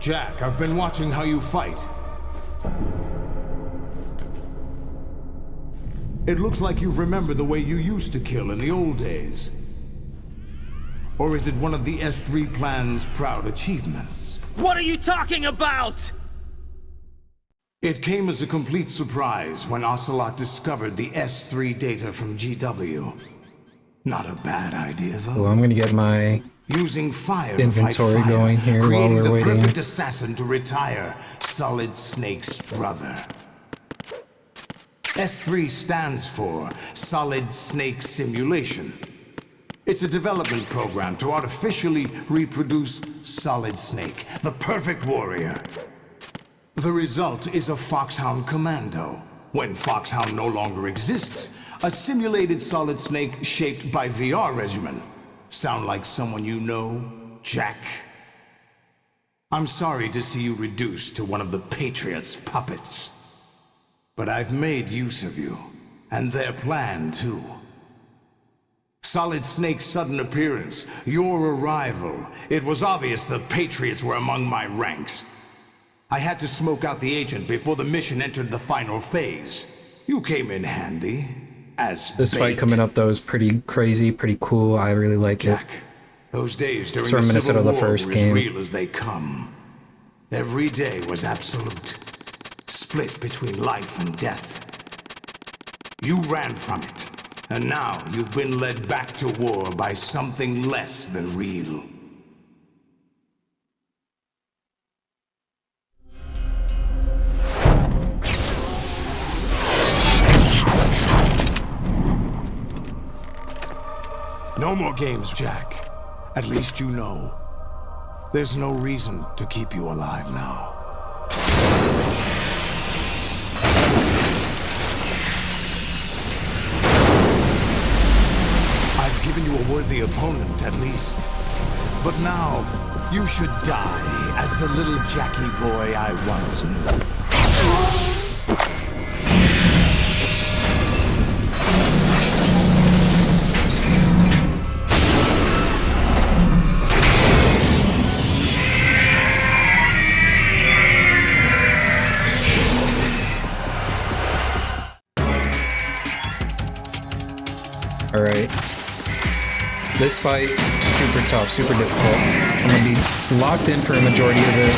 Jack, I've been watching how you fight. It looks like you've remembered the way you used to kill in the old days. Or is it one of the S3 plan's proud achievements? What are you talking about? It came as a complete surprise when Ocelot discovered the S3 data from GW. Not a bad idea, though. Well, I'm gonna get my using fire inventory to fight fire, going here while we're waiting. the perfect assassin to retire Solid Snake's brother. S3 stands for Solid Snake Simulation. It's a development program to artificially reproduce Solid Snake, the perfect warrior. The result is a Foxhound Commando. When Foxhound no longer exists, a simulated Solid Snake shaped by VR regimen. Sound like someone you know, Jack? I'm sorry to see you reduced to one of the Patriots' puppets. But I've made use of you, and their plan too. Solid Snake's sudden appearance, your arrival, it was obvious the Patriots were among my ranks. I had to smoke out the agent before the mission entered the final phase. You came in handy, as this bait. fight coming up though is pretty crazy, pretty cool. I really like Jack, it. those days during It's the reminiscent Civil of the War first were game. as real as they come. Every day was absolute. Split between life and death. You ran from it, and now you've been led back to war by something less than real. No more games, Jack. At least you know. There's no reason to keep you alive now. I've given you a worthy opponent, at least. But now, you should die as the little Jackie boy I once knew. Alright. This fight, super tough, super difficult. I'm gonna be locked in for a majority of it,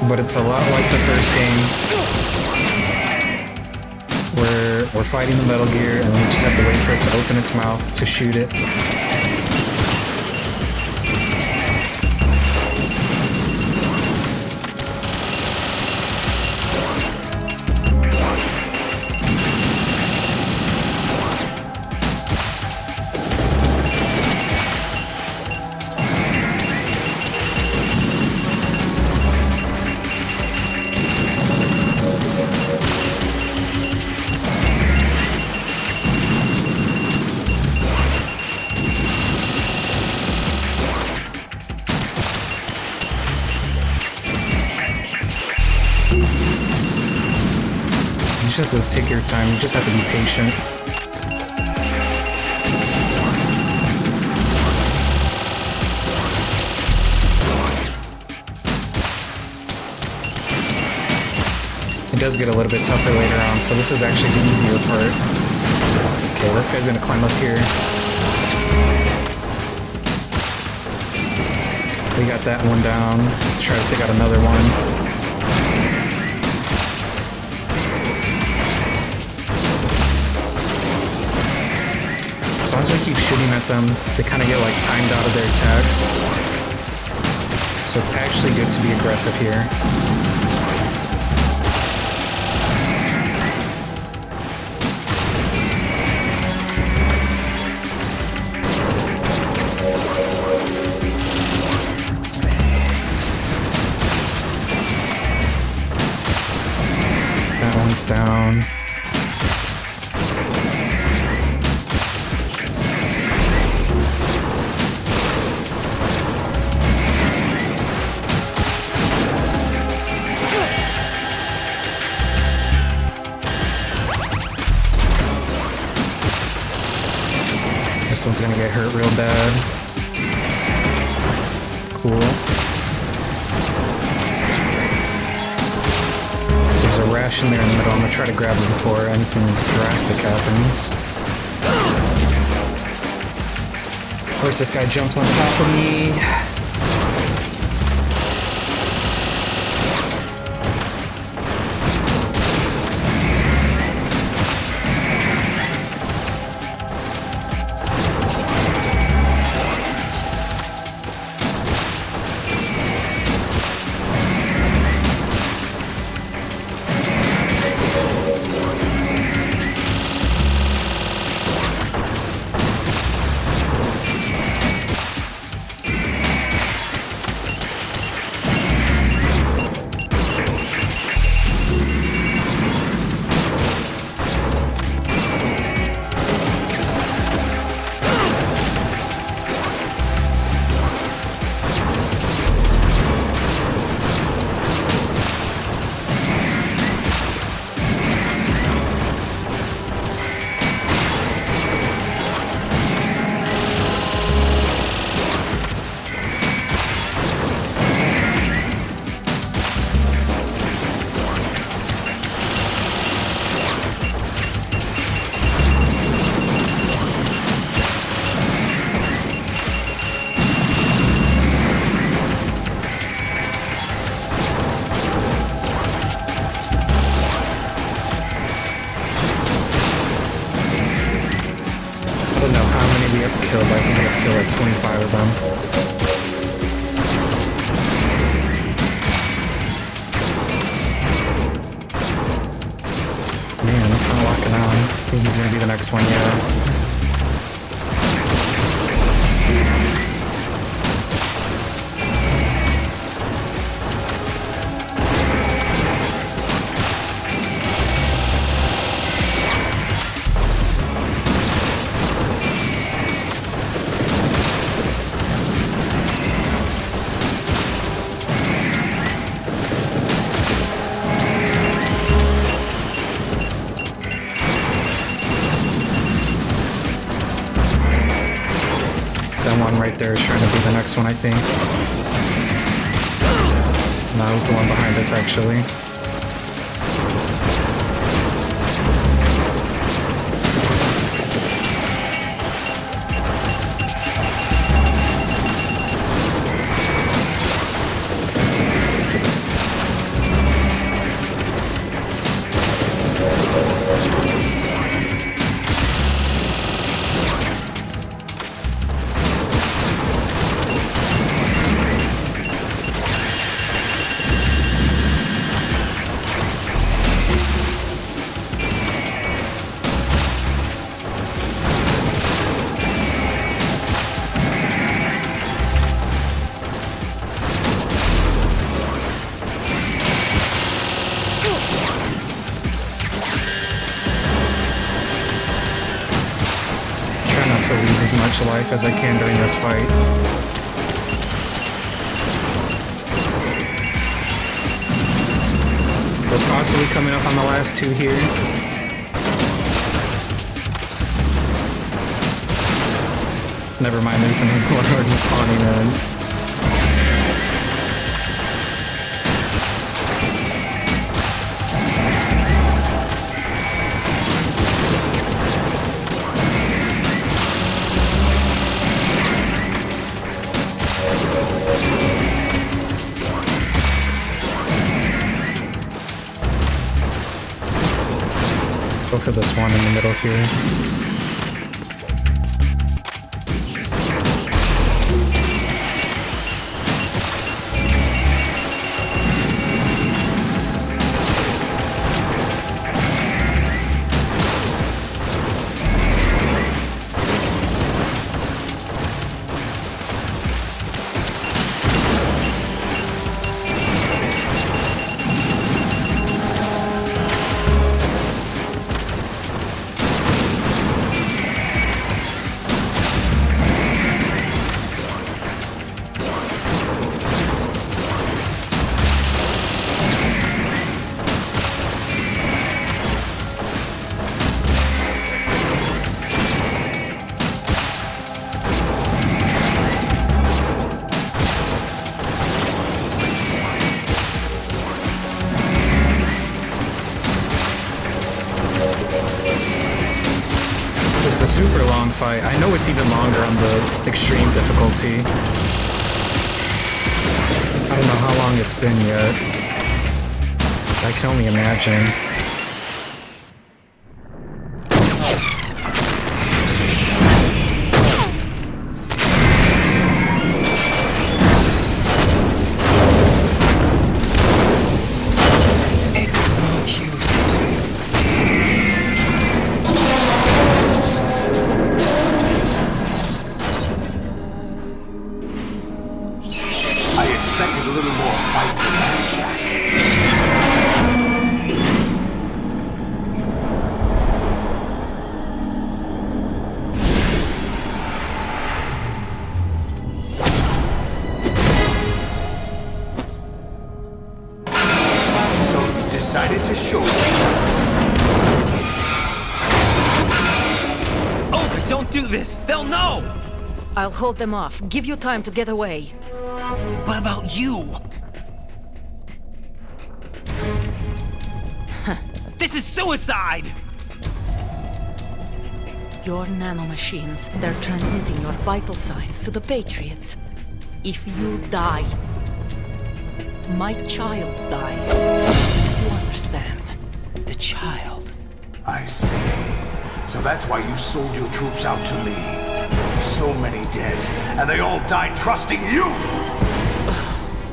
but it's a lot like the first game, where we're fighting the Metal Gear and we just have to wait for it to open its mouth to shoot it. You just have to take your time, you just have to be patient. It does get a little bit tougher later on, so this is actually the easier part. Okay, this guy's gonna climb up here. We got that one down. Try to take out another one. As long as we keep shooting at them, they kind of get like timed out of their attacks. So it's actually good to be aggressive here. That one's down. This one's gonna get hurt real bad. Cool. dash in there in the middle. I'm gonna try to grab him before anything drastic happens. Of course, this guy jumps on top of me. I don't know how many we have to kill, but I think we have to kill like 25 of them. Man, it's not locking on. I think he's gonna be the next one, yeah. That one right there is trying to be the next one, I think. No, it was the one behind us, actually. To lose as much life as I can during this fight. We're possibly coming up on the last two here. Never mind, there's some more already spawning in. Go for this one in the middle here. fight. I know it's even longer on the extreme difficulty. I don't know how long it's been yet. I can only imagine. Decided to show you. Oh, don't do this! They'll know! I'll hold them off. Give you time to get away. What about you? This is suicide! Your nanomachines, they're transmitting your vital signs to the Patriots. If you die, my child dies. You understand? The child. I see. So that's why you sold your troops out to me. So many dead, and they all died trusting you!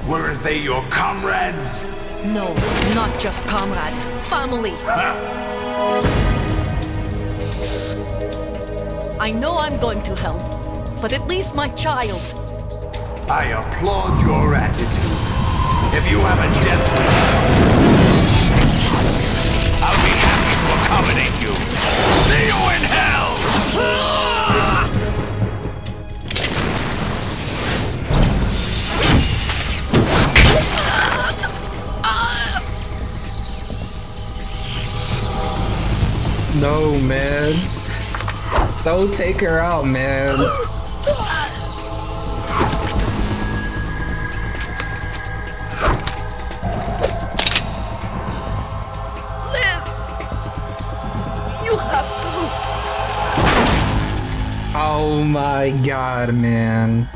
Weren't they your comrades? No, not just comrades. Family. I know I'm going to help, but at least my child. I applaud your attitude. If you have a death wish, I'll be happy to accommodate you. See you in hell! No, man. Don't take her out, man. Live! You have to! Oh my god, man.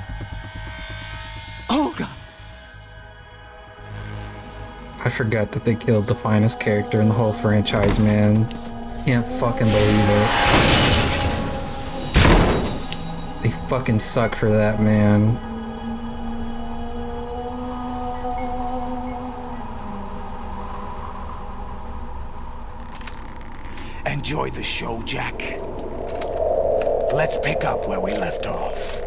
Oh god! I forgot that they killed the finest character in the whole franchise, man. Can't fucking believe it. They fucking suck for that, man. Enjoy the show, Jack. Let's pick up where we left off.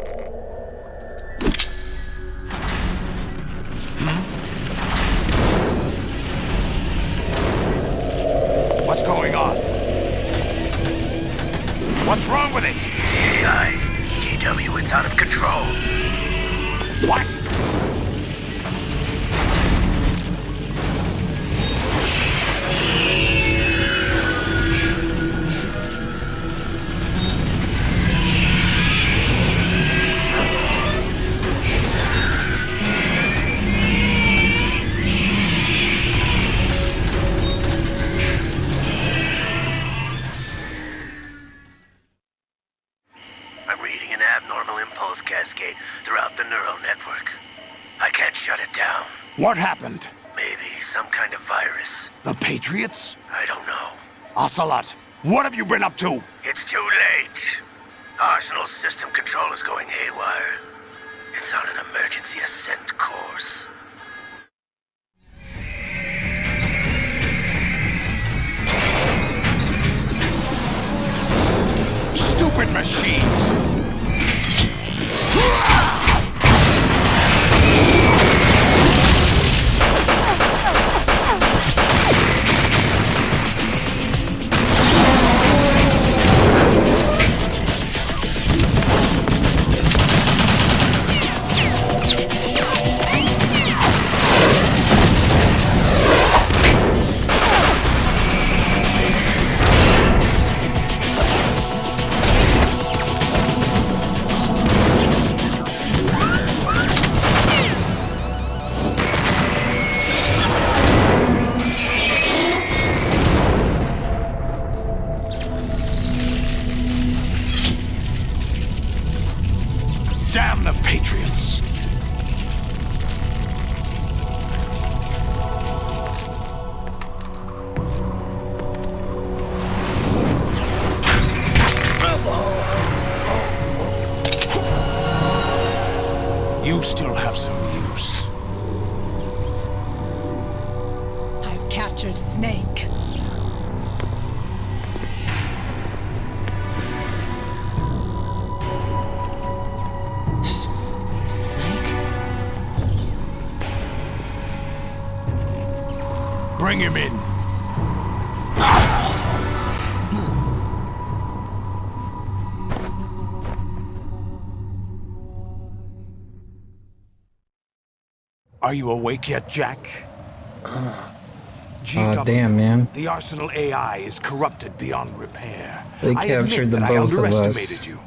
What's going on? What's wrong with it? AI, GW, it's out of control. What? Cascade throughout the neural network. I can't shut it down. What happened? Maybe some kind of virus. The Patriots? I don't know. Ocelot, what have you been up to? It's too late. Arsenal's system control is going haywire. It's on an emergency ascent course. Stupid machines! Damn the Patriots! You still have some use. I've captured Snake. Snake? Bring him in. Are you awake yet, Jack? Oh, damn, man. The Arsenal AI is corrupted beyond repair. They I captured admit the that both I of us. underestimated you.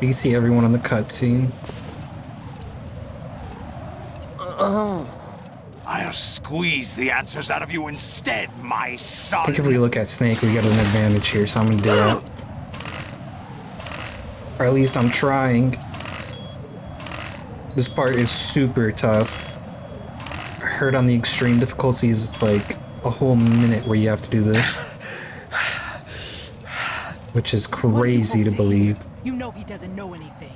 You can see everyone on the cutscene. I'll squeeze the answers out of you instead, my son. I think if we look at Snake, we got an advantage here, so I'm gonna do that. Or at least I'm trying. This part is super tough. I heard on the extreme difficulties, it's like a whole minute where you have to do this. Which is crazy to believe. You know he doesn't know anything.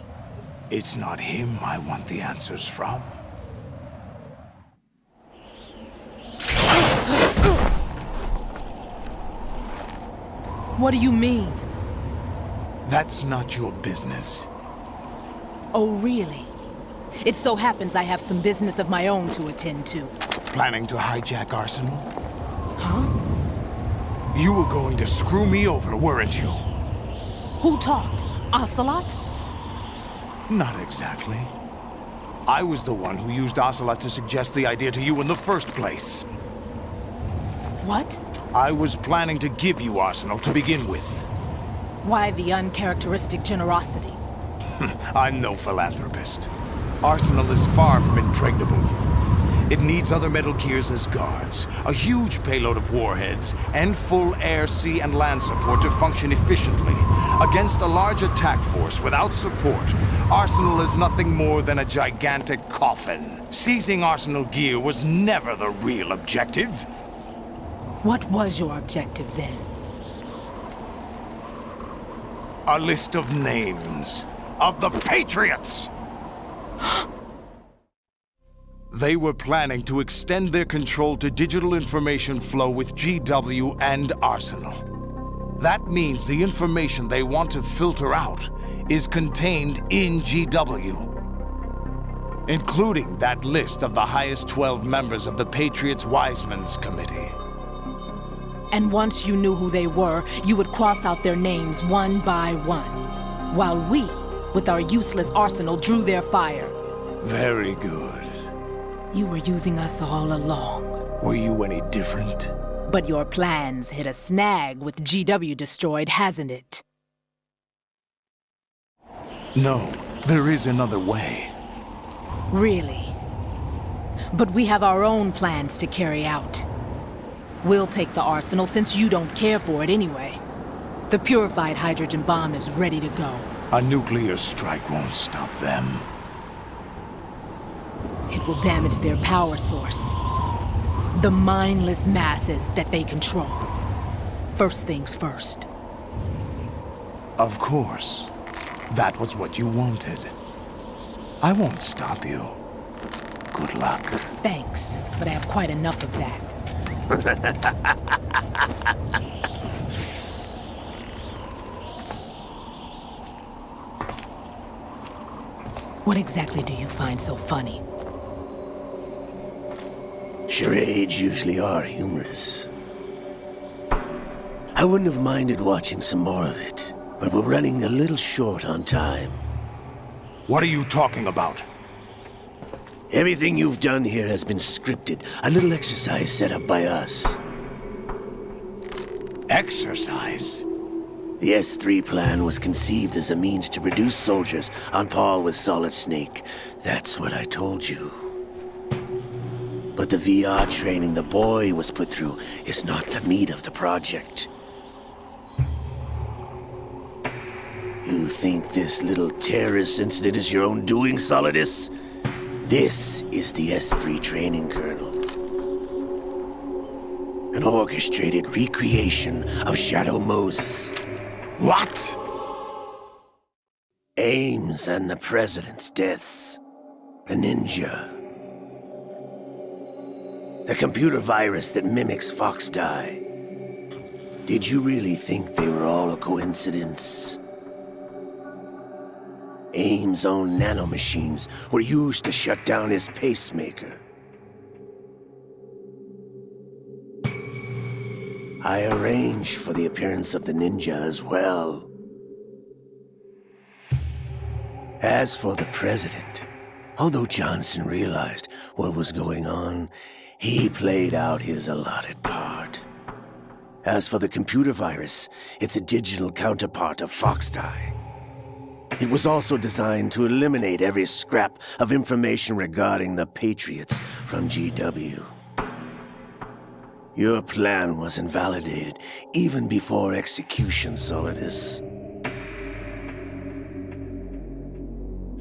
It's not him I want the answers from. What do you mean? That's not your business. Oh, really? It so happens I have some business of my own to attend to. Planning to hijack Arsenal? Huh? You were going to screw me over, weren't you? Who talked? Ocelot? Not exactly. I was the one who used Ocelot to suggest the idea to you in the first place. What? I was planning to give you Arsenal to begin with. Why the uncharacteristic generosity? I'm no philanthropist. Arsenal is far from impregnable. It needs other Metal Gears as guards, a huge payload of warheads, and full air, sea, and land support to function efficiently. Against a large attack force without support, Arsenal is nothing more than a gigantic coffin. Seizing Arsenal gear was never the real objective. What was your objective then? A list of names of the Patriots! They were planning to extend their control to digital information flow with GW and Arsenal. That means the information they want to filter out is contained in GW, including that list of the highest 12 members of the Patriots Wiseman's Committee. And once you knew who they were, you would cross out their names one by one, while we, with our useless arsenal, drew their fire. Very good. You were using us all along. Were you any different? But your plans hit a snag with GW destroyed, hasn't it? No, there is another way. Really? But we have our own plans to carry out. We'll take the arsenal since you don't care for it anyway. The purified hydrogen bomb is ready to go. A nuclear strike won't stop them. It will damage their power source. The mindless masses that they control. First things first. Of course. That was what you wanted. I won't stop you. Good luck. Thanks, but I have quite enough of that. What exactly do you find so funny? Charades usually are humorous. I wouldn't have minded watching some more of it, but we're running a little short on time. What are you talking about? Everything you've done here has been scripted, a little exercise set up by us. Exercise? The S3 plan was conceived as a means to produce soldiers on par with Solid Snake. That's what I told you. But the VR training the boy was put through is not the meat of the project. You think this little terrorist incident is your own doing, Solidus? This is the S3 training kernel. An orchestrated recreation of Shadow Moses. What? Ames and the President's deaths. The ninja. The computer virus that mimics Foxdie. Did you really think they were all a coincidence? Ames' own nanomachines were used to shut down his pacemaker. I arranged for the appearance of the ninja as well. As for the President, although Johnson realized what was going on, he played out his allotted part. As for the computer virus, it's a digital counterpart of Foxdie. It was also designed to eliminate every scrap of information regarding the Patriots from GW. Your plan was invalidated even before execution, Solidus.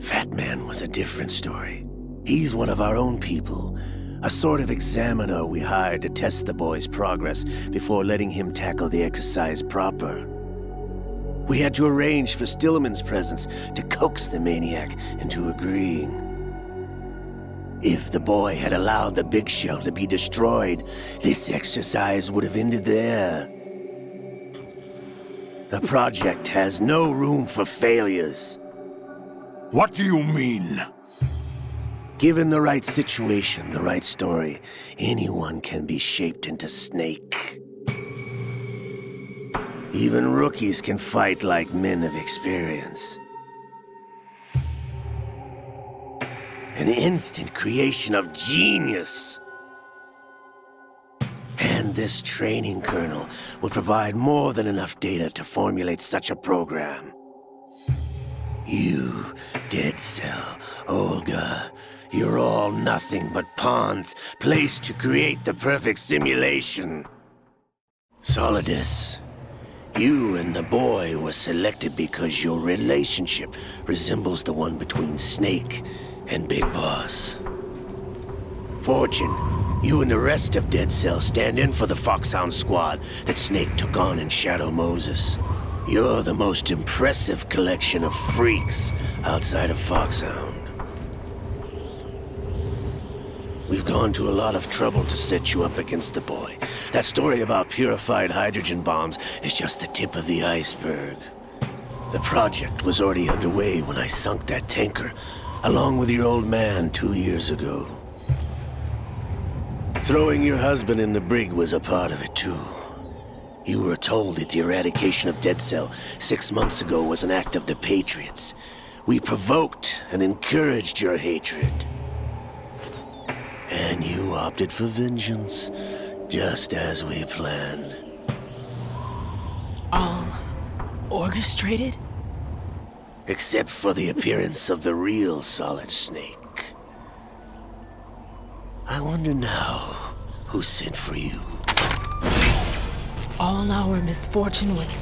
Fat Man was a different story. He's one of our own people, a sort of examiner we hired to test the boy's progress before letting him tackle the exercise proper. We had to arrange for Stillman's presence to coax the maniac into agreeing. If the boy had allowed the big shell to be destroyed, this exercise would have ended there. The project has no room for failures. What do you mean? Given the right situation, the right story, anyone can be shaped into Snake. Even rookies can fight like men of experience. An instant creation of genius. And this training kernel will provide more than enough data to formulate such a program. You, Dead Cell, Olga, you're all nothing but pawns placed to create the perfect simulation. Solidus, you and the boy were selected because your relationship resembles the one between Snake and Big Boss. Fortune, you and the rest of Dead Cell stand in for the Foxhound squad that Snake took on in Shadow Moses. You're the most impressive collection of freaks outside of Foxhound. We've gone to a lot of trouble to set you up against the boy. That story about purified hydrogen bombs is just the tip of the iceberg. The project was already underway when I sunk that tanker, along with your old man 2 years ago. Throwing your husband in the brig was a part of it too. You were told that the eradication of Dead Cell 6 months ago was an act of the Patriots. We provoked and encouraged your hatred. And you opted for vengeance, just as we planned. All orchestrated? Except for the appearance of the real Solid Snake. I wonder now who sent for you. All our misfortune was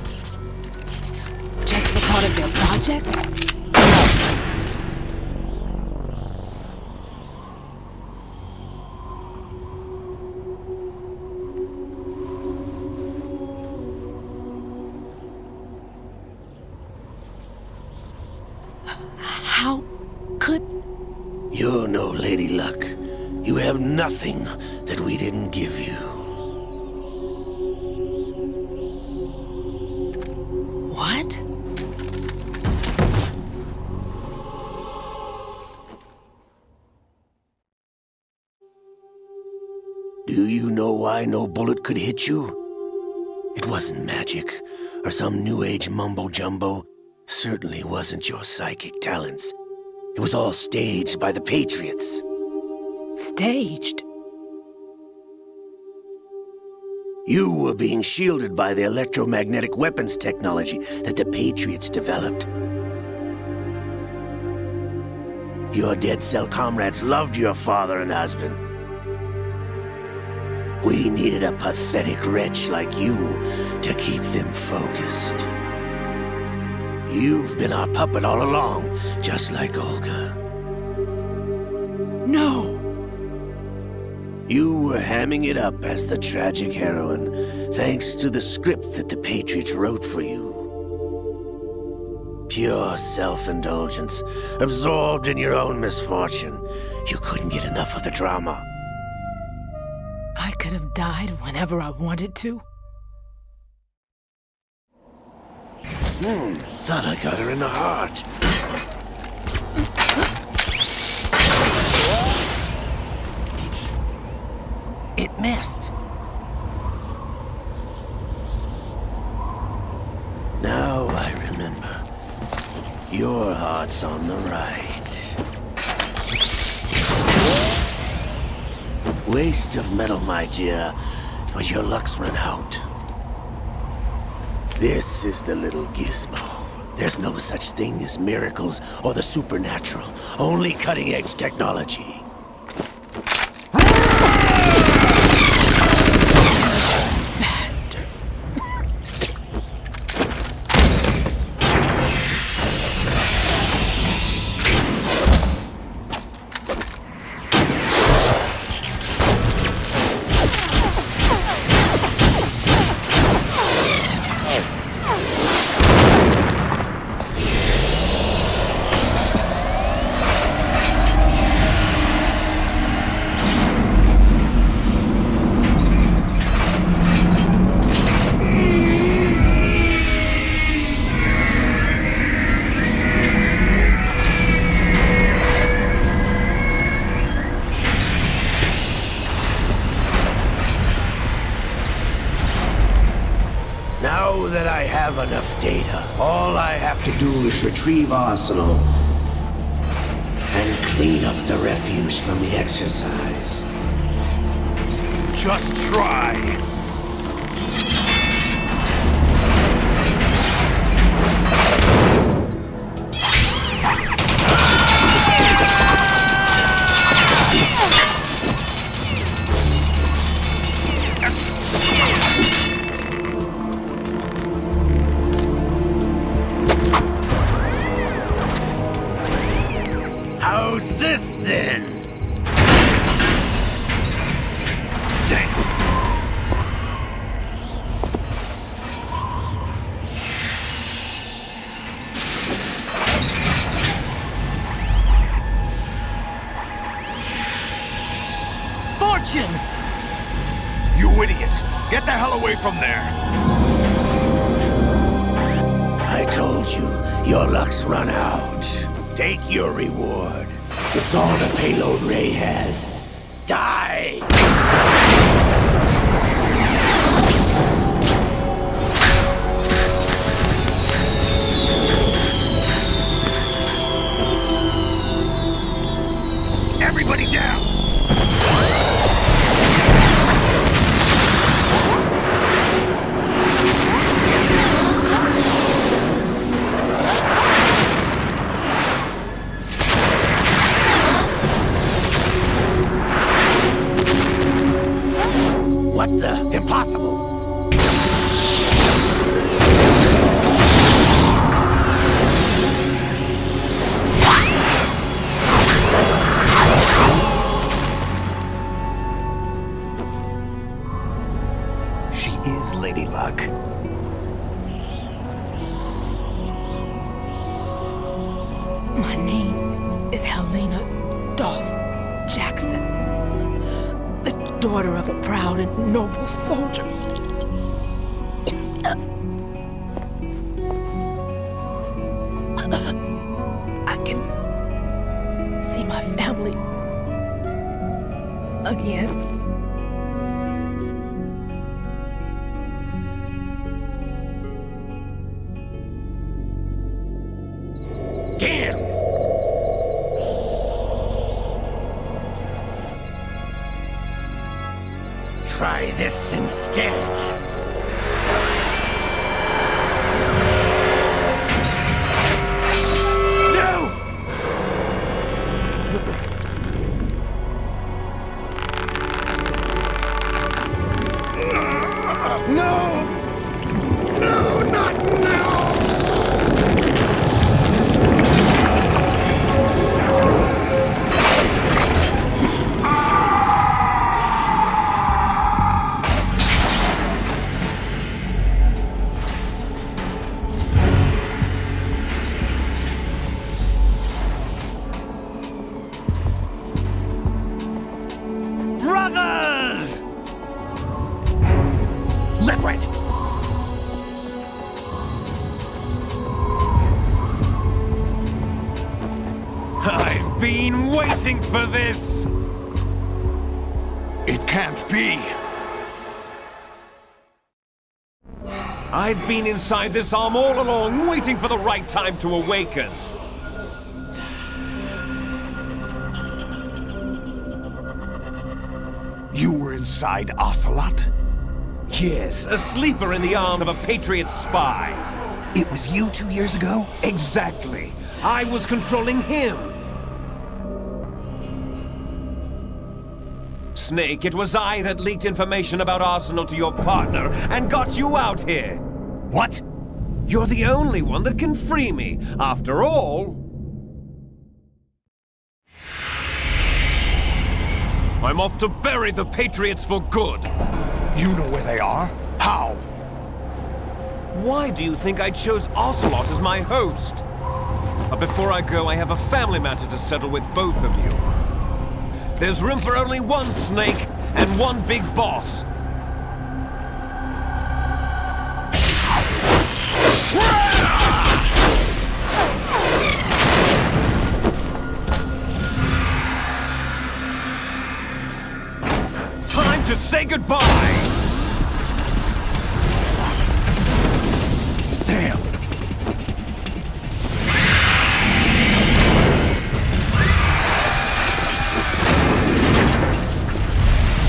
just a part of their project? How could... You're no Lady Luck. You have nothing that we didn't give you. What? Do you know why no bullet could hit you? It wasn't magic, or some new age mumbo-jumbo. Certainly wasn't your psychic talents. It was all staged by the Patriots. Staged? You were being shielded by the electromagnetic weapons technology that the Patriots developed. Your Dead Cell comrades loved your father and husband. We needed a pathetic wretch like you to keep them focused. You've been our puppet all along, just like Olga. No! You were hamming it up as the tragic heroine, thanks to the script that the Patriots wrote for you. Pure self-indulgence, absorbed in your own misfortune. You couldn't get enough of the drama. I could have died whenever I wanted to. Thought I got her in the heart. It missed. Now I remember. Your heart's on the right. Waste of metal, my dear, but your luck's run out. This is the little gizmo. There's no such thing as miracles or the supernatural, only cutting-edge technology. Bastard. Now that I have enough data, all I have to do is retrieve Arsenal and clean up the refuse from the exercise. Just try. How's this then? Damn. Fortune! You idiot! Get the hell away from there! I told you, your luck's run out. Take your reward. It's all the payload Ray has. Die! Everybody down! What the? Impossible! She is Lady Luck. My name is Helena Dolph Jackson, the daughter of a proud and noble soldier. I can see my family again. Damn! Try this instead. No! No! No, not now! been waiting for this! It can't be. I've been inside this arm all along, waiting for the right time to awaken. You were inside Ocelot? Yes, a sleeper in the arm of a Patriot spy. It was you 2 years ago? Exactly. I was controlling him. Snake, it was I that leaked information about Arsenal to your partner and got you out here. What? You're the only one that can free me. After all, I'm off to bury the Patriots for good. You know where they are? How? Why do you think I chose Ocelot as my host? But before I go, I have a family matter to settle with both of you. There's room for only one Snake and one big boss. Time to say goodbye! Damn!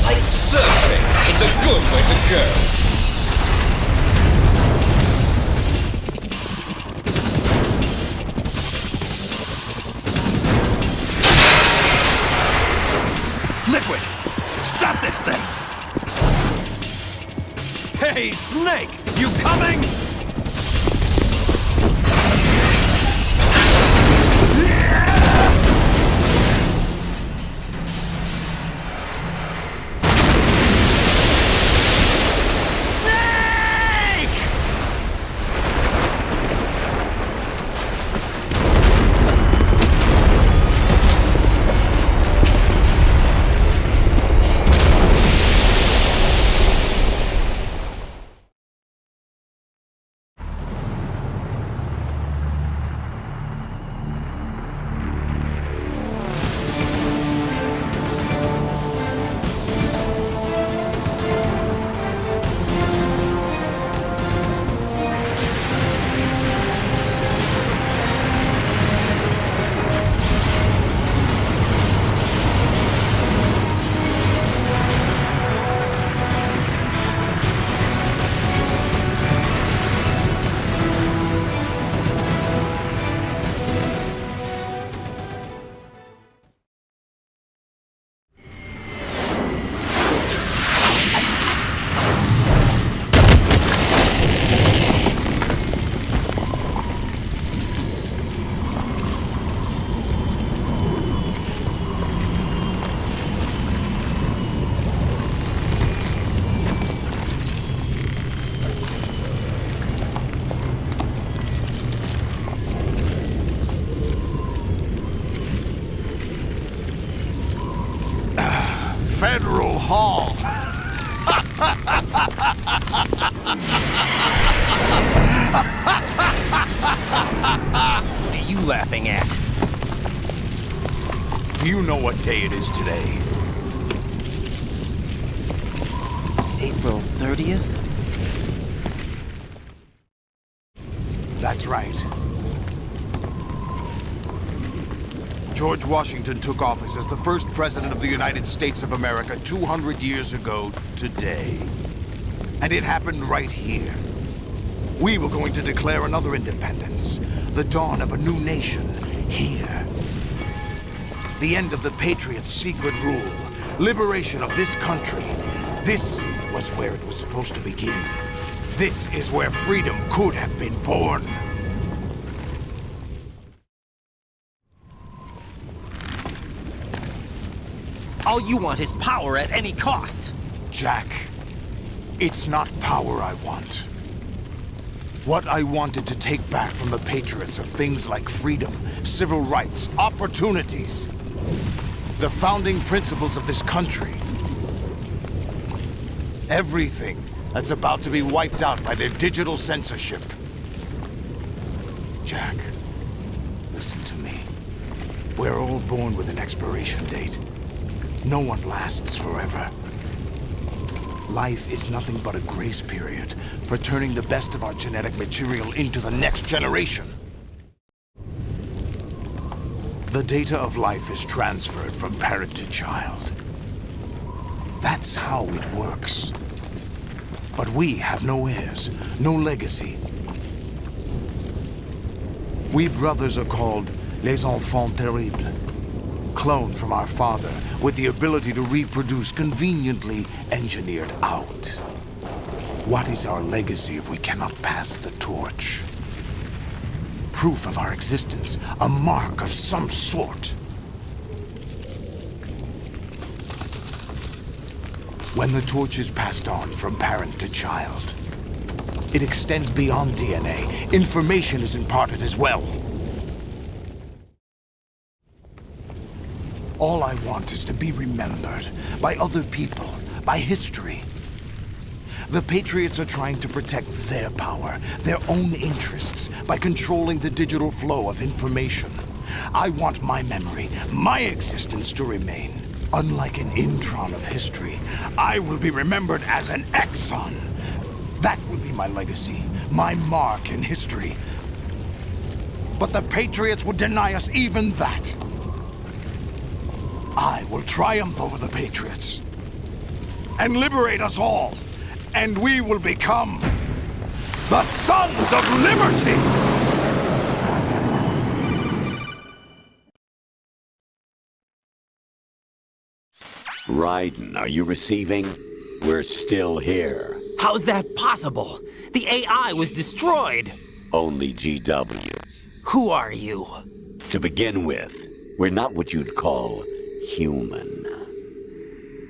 Like surfing, it's a good way to go. Liquid! Stop this thing! Hey, Snake! You coming? Federal Hall. What are you laughing at? Do you know what day it is today? April 30th? That's right. George Washington took office as the first president of the United States of America 200 years ago today. And it happened right here. We were going to declare another independence, the dawn of a new nation, here. The end of the Patriots' secret rule, liberation of this country. This was where it was supposed to begin. This is where freedom could have been born. All you want is power at any cost. Jack, it's not power I want. What I wanted to take back from the Patriots are things like freedom, civil rights, opportunities. The founding principles of this country. Everything that's about to be wiped out by their digital censorship. Jack, listen to me. We're all born with an expiration date. No one lasts forever. Life is nothing but a grace period for turning the best of our genetic material into the next generation. The data of life is transferred from parent to child. That's how it works. But we have no heirs, no legacy. We brothers are called les enfants terribles. Cloned from our father, with the ability to reproduce conveniently engineered out. What is our legacy if we cannot pass the torch? Proof of our existence, a mark of some sort. When the torch is passed on from parent to child, it extends beyond DNA. Information is imparted as well. All I want is to be remembered by other people, by history. The Patriots are trying to protect their power, their own interests, by controlling the digital flow of information. I want my memory, my existence to remain. Unlike an intron of history, I will be remembered as an exon. That will be my legacy, my mark in history. But the Patriots would deny us even that. I will triumph over the Patriots and liberate us all, and we will become the Sons of Liberty! Raiden, are you receiving? We're still here. How's that possible? The AI was destroyed. Only GW. Who are you? To begin with, we're not what you'd call human.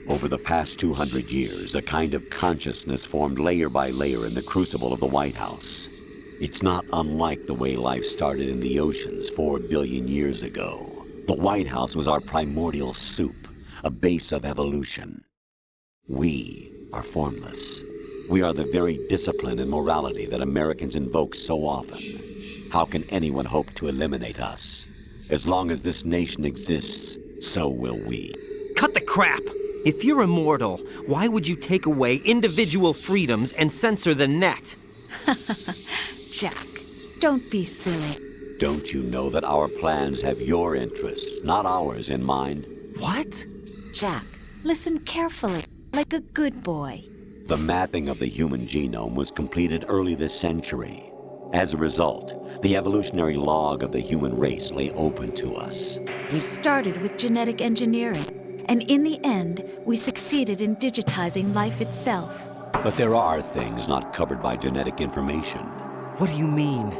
Over the past 200 years, a kind of consciousness formed layer by layer in the crucible of the White House. It's not unlike the way life started in the oceans 4 billion years ago. The White House was our primordial soup, a base of evolution. We are formless. We are the very discipline and morality that Americans invoke so often. How can anyone hope to eliminate us? As long as this nation exists, so will we. Cut the crap! If you're immortal, why would you take away individual freedoms and censor the net? Jack, don't be silly. Don't you know that our plans have your interests, not ours, in mind? What? Jack, listen carefully, like a good boy. The mapping of the human genome was completed early this century. As a result, the evolutionary log of the human race lay open to us. We started with genetic engineering, and in the end, we succeeded in digitizing life itself. But there are things not covered by genetic information. What do you mean?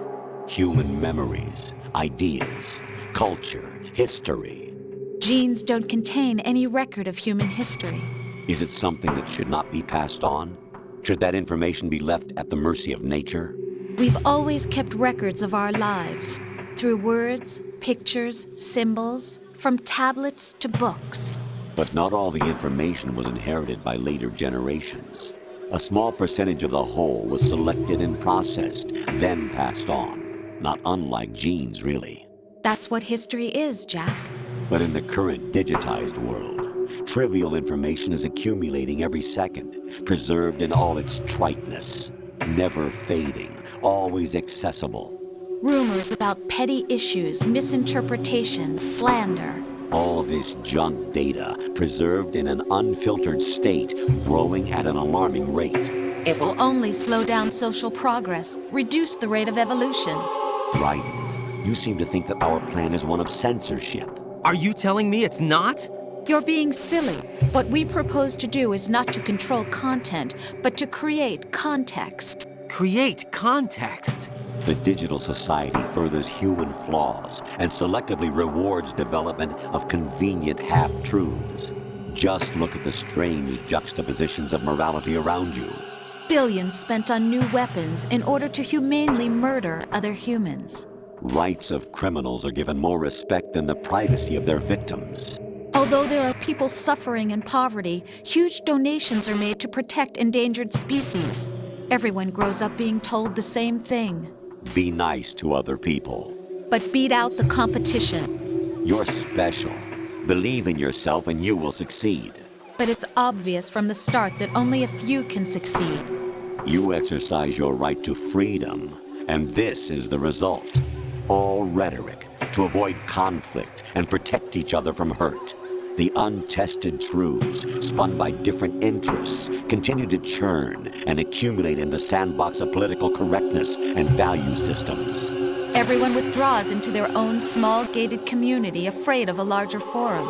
Human memories, ideas, culture, history. Genes don't contain any record of human history. Is it something that should not be passed on? Should that information be left at the mercy of nature? We've always kept records of our lives, through words, pictures, symbols, from tablets to books. But not all the information was inherited by later generations. A small percentage of the whole was selected and processed, then passed on. Not unlike genes, really. That's what history is, Jack. But in the current digitized world, trivial information is accumulating every second, preserved in all its triteness, never fading, always accessible. Rumors about petty issues, misinterpretations, slander. All this junk data, preserved in an unfiltered state, growing at an alarming rate. It will only slow down social progress, reduce the rate of evolution. Raiden, you seem to think that our plan is one of censorship. Are you telling me it's not? You're being silly. What we propose to do is not to control content, but to create context. Create context? The digital society furthers human flaws and selectively rewards development of convenient half-truths. Just look at the strange juxtapositions of morality around you. Billions spent on new weapons in order to humanely murder other humans. Rights of criminals are given more respect than the privacy of their victims. Although there are people suffering in poverty, huge donations are made to protect endangered species. Everyone grows up being told the same thing. Be nice to other people. But beat out the competition. You're special. Believe in yourself and you will succeed. But it's obvious from the start that only a few can succeed. You exercise your right to freedom, and this is the result. All rhetoric to avoid conflict and protect each other from hurt. The untested truths, spun by different interests, continue to churn and accumulate in the sandbox of political correctness and value systems. Everyone withdraws into their own small gated community, afraid of a larger forum.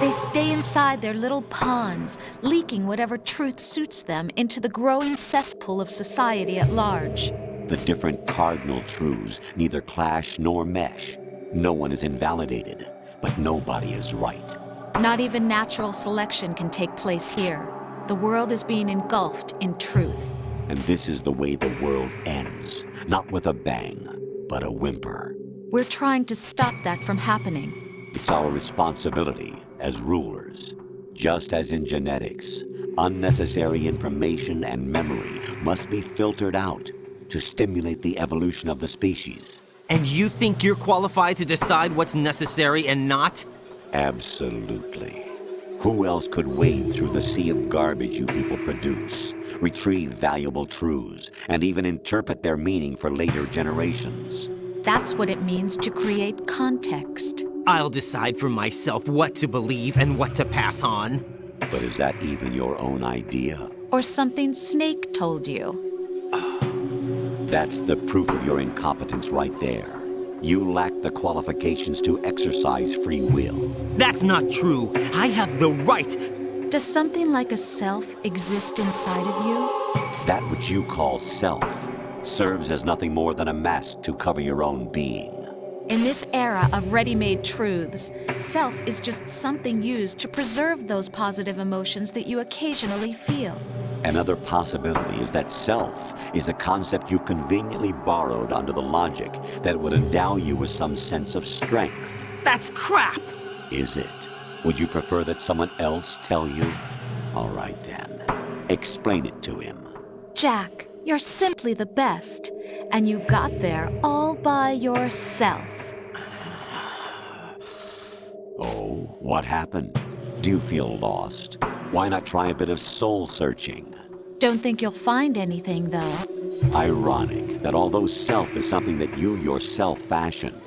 They stay inside their little ponds, leaking whatever truth suits them into the growing cesspool of society at large. The different cardinal truths neither clash nor mesh. No one is invalidated, but nobody is right. Not even natural selection can take place here. The world is being engulfed in truth. And this is the way the world ends. Not with a bang, but a whimper. We're trying to stop that from happening. It's our responsibility as rulers. Just as in genetics, unnecessary information and memory must be filtered out to stimulate the evolution of the species. And you think you're qualified to decide what's necessary and not? Absolutely. Who else could wade through the sea of garbage you people produce, retrieve valuable truths, and even interpret their meaning for later generations? That's what it means to create context. I'll decide for myself what to believe and what to pass on. But is that even your own idea? Or something Snake told you? That's the proof of your incompetence right there. You lack the qualifications to exercise free will. That's not true. I have the right. Does something like a self exist inside of you? That which you call self serves as nothing more than a mask to cover your own being. In this era of ready-made truths, self is just something used to preserve those positive emotions that you occasionally feel. Another possibility is that self is a concept you conveniently borrowed under the logic that would endow you with some sense of strength. That's crap! Is it? Would you prefer that someone else tell you? All right then. Explain it to him. Jack, you're simply the best, and you got there all by yourself. Oh, what happened? Do you feel lost? Why not try a bit of soul searching? Don't think you'll find anything, though. Ironic that although self is something that you yourself fashioned,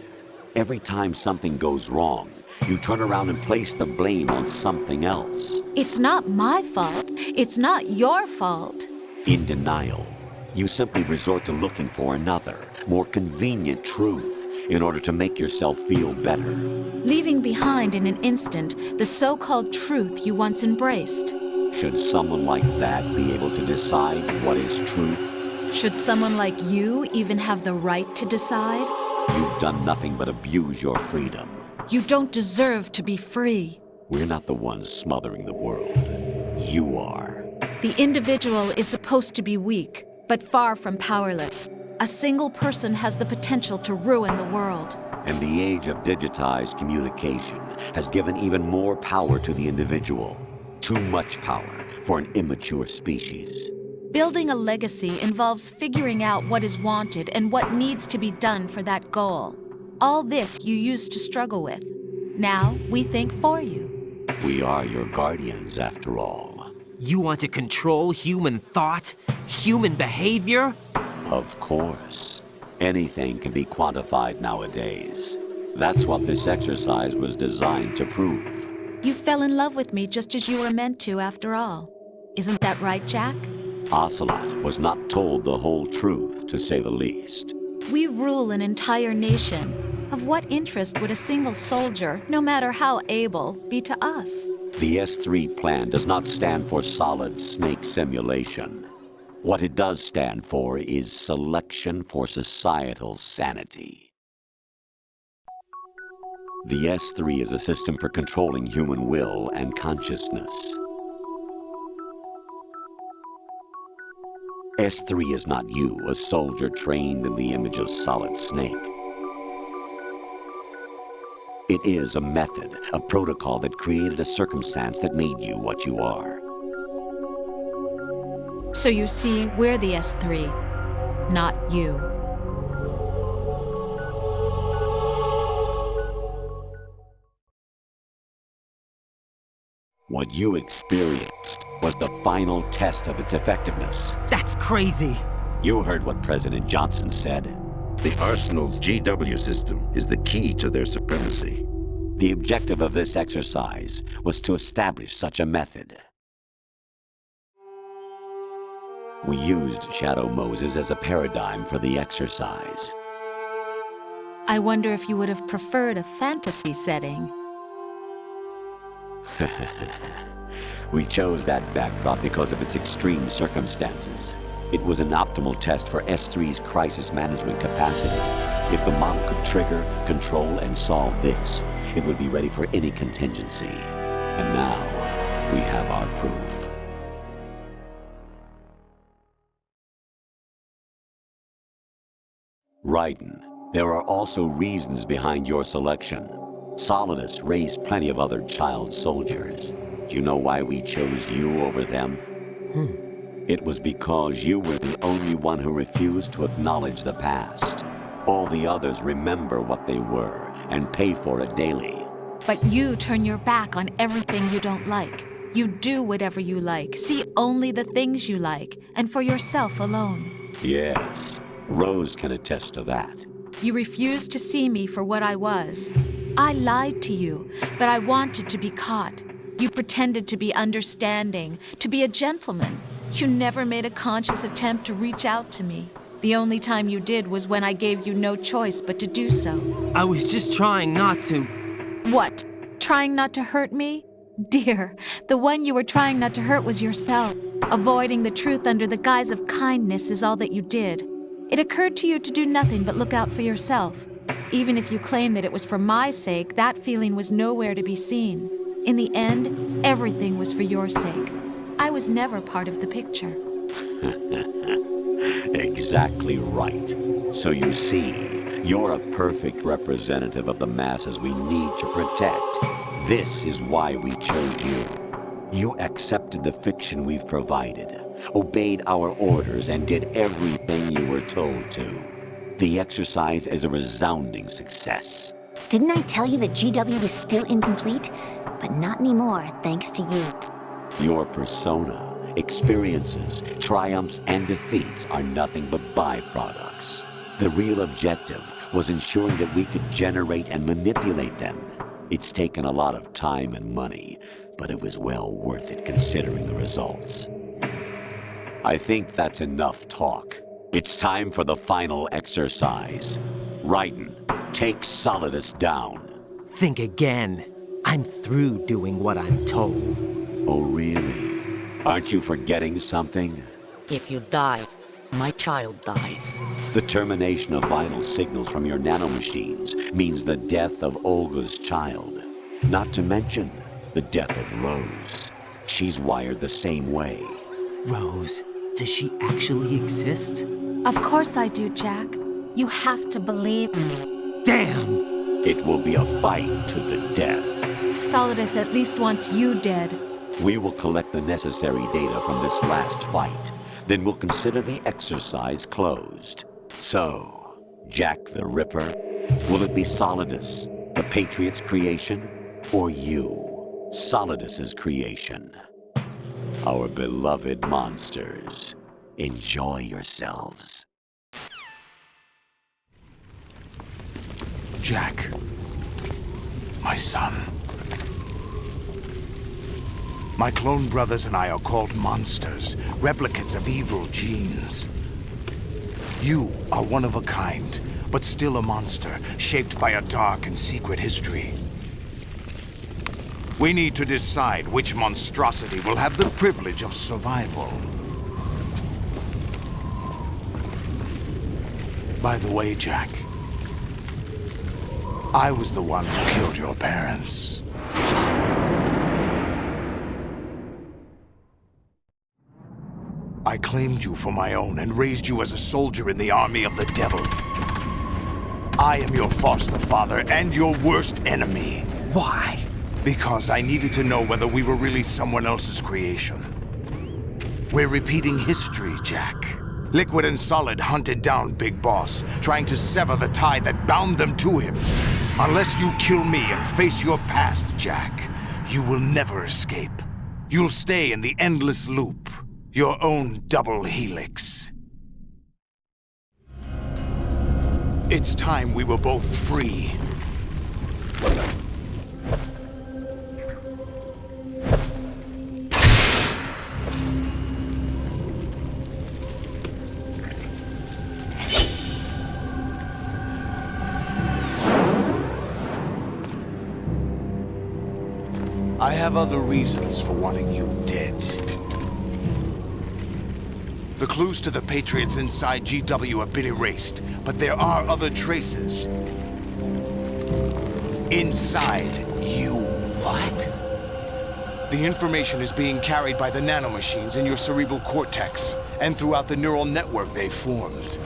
every time something goes wrong, you turn around and place the blame on something else. It's not my fault. It's not your fault. In denial, you simply resort to looking for another, more convenient truth in order to make yourself feel better. Leaving behind in an instant the so-called truth you once embraced. Should someone like that be able to decide what is truth? Should someone like you even have the right to decide? You've done nothing but abuse your freedom. You don't deserve to be free. We're not the ones smothering the world. You are. The individual is supposed to be weak, but far from powerless. A single person has the potential to ruin the world. And the age of digitized communication has given even more power to the individual. Too much power for an immature species. Building a legacy involves figuring out what is wanted and what needs to be done for that goal. All this you used to struggle with. Now we think for you. We are your guardians, after all. You want to control human thought? Human behavior? Of course. Anything can be quantified nowadays. That's what this exercise was designed to prove. You fell in love with me just as you were meant to, after all. Isn't that right, Jack? Ocelot was not told the whole truth, to say the least. We rule an entire nation. Of what interest would a single soldier, no matter how able, be to us? The S3 plan does not stand for solid snake simulation. What it does stand for is selection for societal sanity. The S3 is a system for controlling human will and consciousness. S3 is not you, a soldier trained in the image of Solid Snake. It is a method, a protocol that created a circumstance that made you what you are. So you see, we're the S3, not you. What you experienced was the final test of its effectiveness. That's crazy. You heard what President Johnson said. The Arsenal's GW system is the key to their supremacy. The objective of this exercise was to establish such a method. We used Shadow Moses as a paradigm for the exercise. I wonder if you would have preferred a fantasy setting. We chose that backdrop because of its extreme circumstances. It was an optimal test for S3's crisis management capacity. If the model could trigger, control, and solve this, it would be ready for any contingency. And now, we have our proof. Raiden, there are also reasons behind your selection. Solidus raised plenty of other child soldiers. Do you know why we chose you over them? It was because you were the only one who refused to acknowledge the past. All the others remember what they were and pay for it daily. But you turn your back on everything you don't like. You do whatever you like, see only the things you like, and for yourself alone. Yes, Rose can attest to that. You refused to see me for what I was. I lied to you, but I wanted to be caught. You pretended to be understanding, to be a gentleman. You never made a conscious attempt to reach out to me. The only time you did was when I gave you no choice but to do so. I was just trying not to. What? Trying not to hurt me? Dear, the one you were trying not to hurt was yourself. Avoiding the truth under the guise of kindness is all that you did. It occurred to you to do nothing but look out for yourself. Even if you claim that it was for my sake, that feeling was nowhere to be seen. In the end, everything was for your sake. I was never part of the picture. Exactly right. So you see, you're a perfect representative of the masses we need to protect. This is why we chose you. You accepted the fiction we've provided, obeyed our orders, and did everything you were told to. The exercise is a resounding success. Didn't I tell you that GW was still incomplete? But not anymore, thanks to you. Your persona, experiences, triumphs, and defeats are nothing but byproducts. The real objective was ensuring that we could generate and manipulate them. It's taken a lot of time and money, but it was well worth it considering the results. I think that's enough talk. It's time for the final exercise. Raiden, take Solidus down. Think again. I'm through doing what I'm told. Oh, really? Aren't you forgetting something? If you die, my child dies. The termination of vital signals from your nanomachines means the death of Olga's child. Not to mention the death of Rose. She's wired the same way. Rose, does she actually exist? Of course I do, Jack. You have to believe me. Damn! It will be a fight to the death. Solidus at least wants you dead. We will collect the necessary data from this last fight. Then we'll consider the exercise closed. So, Jack the Ripper, will it be Solidus, the Patriot's creation, or you, Solidus's creation? Our beloved monsters, enjoy yourselves. Jack, my son. My clone brothers and I are called monsters, replicates of evil genes. You are one of a kind, but still a monster, shaped by a dark and secret history. We need to decide which monstrosity will have the privilege of survival. By the way, Jack, I was the one who killed your parents. I claimed you for my own and raised you as a soldier in the army of the devil. I am your foster father and your worst enemy. Why? Because I needed to know whether we were really someone else's creation. We're repeating history, Jack. Liquid and Solid hunted down Big Boss, trying to sever the tie that bound them to him. Unless you kill me and face your past, Jack, You will never escape. You'll stay in the endless loop. Your own double helix. It's time we were both free. I have other reasons for wanting you dead. The clues to the Patriots inside GW have been erased, but there are other traces. Inside you. What? The information is being carried by the nanomachines in your cerebral cortex, and throughout the neural network they formed.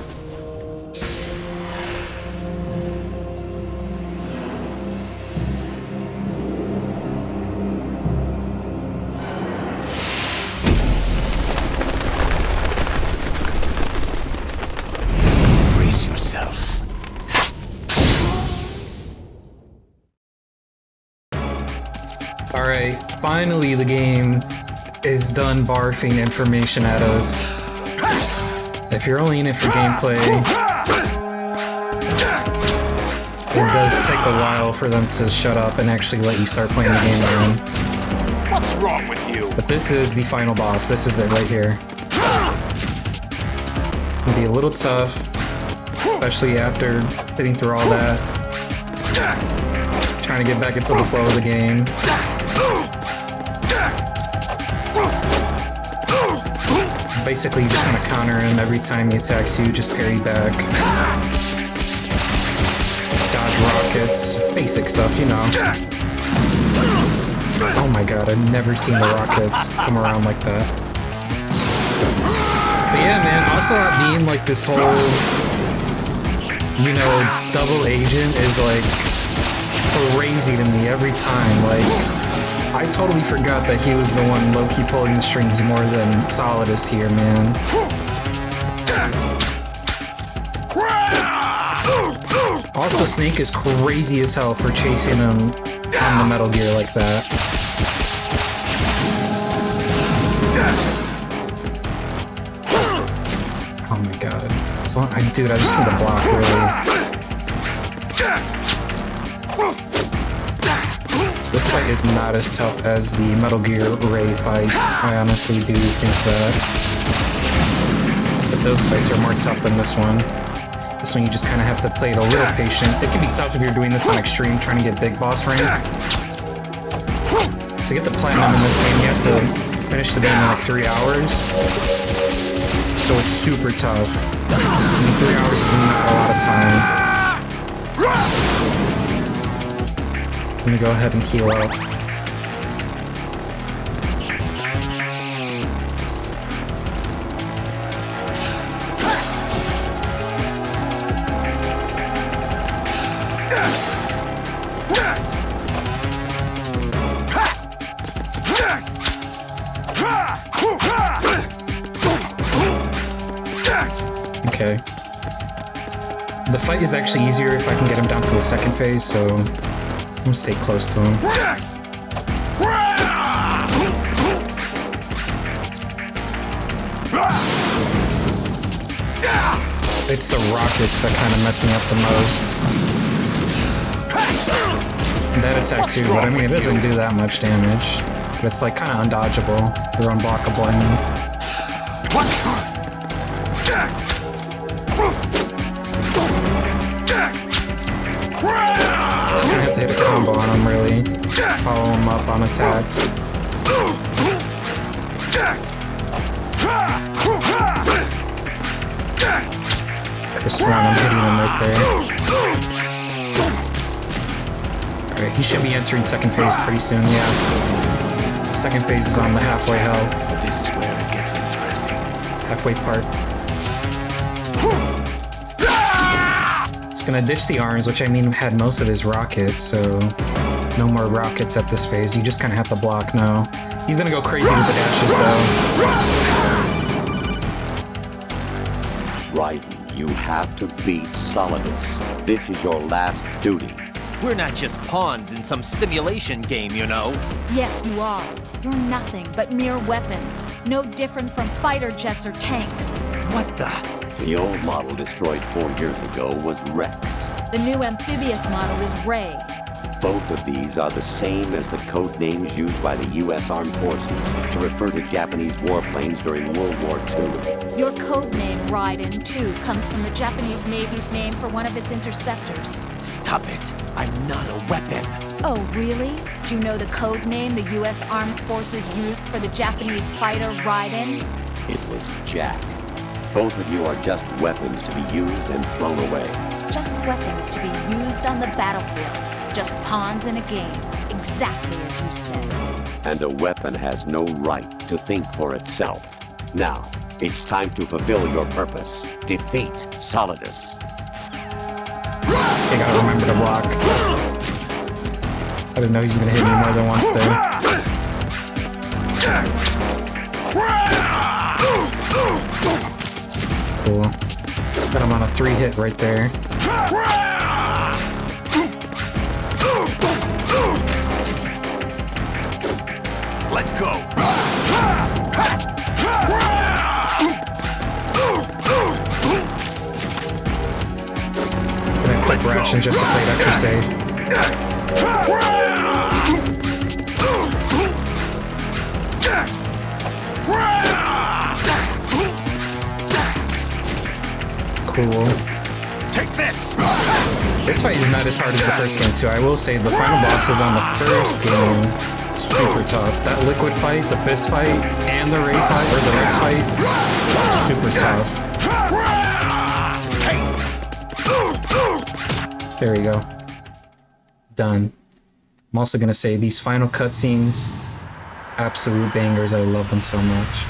Alright, finally the game is done barfing information at us. If you're only in it for gameplay, it does take a while for them to shut up and actually let you start playing the game again. What's wrong with you? But this is the final boss. This is it right here. It'll be a little tough, especially after hitting through all that. Trying to get back into the flow of the game. Basically, you just want to counter him every time he attacks you, just parry back. Dodge rockets, basic stuff, you know. Oh my god, I've never seen the rockets come around like that. But yeah, man, Ocelot being like this whole, you know, double agent is like crazy to me every time. Like, I totally forgot that he was the one low-key pulling the strings more than Solidus here, man. Also, Snake is crazy as hell for chasing him on the Metal Gear like that. Oh my god. So, dude, I just need to block, really. This fight is not as tough as the Metal Gear Ray fight. I honestly do think that. But those fights are more tough than this one. This one you just kind of have to play it a little patient. It can be tough if you're doing this on extreme, trying to get big boss rank. To get the platinum in this game, you have to finish the game in like 3 hours. So it's super tough. I mean, 3 hours is not a lot of time. I'm gonna go ahead and heal up. Okay. The fight is actually easier if I can get him down to the second phase, so I'm gonna stay close to him. It's the rockets that kind of mess me up the most. That attack too, but I mean, it doesn't do that much damage. But it's like kind of undodgeable, or unblockable, I mean. Just gonna have to hit a combo on him, really. Follow him up on attacks. This one, I'm hitting him right there. Alright, he should be entering second phase pretty soon, yeah. Second phase is on the halfway hell. This is where it gets interesting. Halfway part. It's gonna ditch the arms, which I mean had most of his rockets, so no more rockets at this phase. You just kind of have to block now. He's gonna go crazy with the dashes, though. Raiden, you have to beat Solidus. This is your last duty. We're not just pawns in some simulation game, you know. Yes, you are. You're nothing but mere weapons. No different from fighter jets or tanks. What the? The old model destroyed 4 years ago was Rex. The new amphibious model is Ray. Both of these are the same as the code names used by the U.S. Armed Forces to refer to Japanese warplanes during World War II. Your code name, Raiden, too, comes from the Japanese Navy's name for one of its interceptors. Stop it. I'm not a weapon. Oh, really? Do you know the code name the U.S. Armed Forces used for the Japanese fighter Raiden? It was Jack. Both of you are just weapons to be used and thrown away. Just weapons to be used on the battlefield. Just pawns in a game. Exactly as you said. And a weapon has no right to think for itself. Now, it's time to fulfill your purpose. Defeat Solidus. You gotta remember to block. I didn't know he was gonna hit me more than once there. Cool. Got him on a 3-hit right there. Let's go. Gonna quick reaction just to play it extra safe. Cool. Take this. This fight is not as hard as the first game too. I will say the final bosses on the first game super tough. That liquid fight, the fist fight, and the Ray fight or the Rex fight, super tough. There you go. Done. I'm also gonna say these final cutscenes, absolute bangers. I love them so much.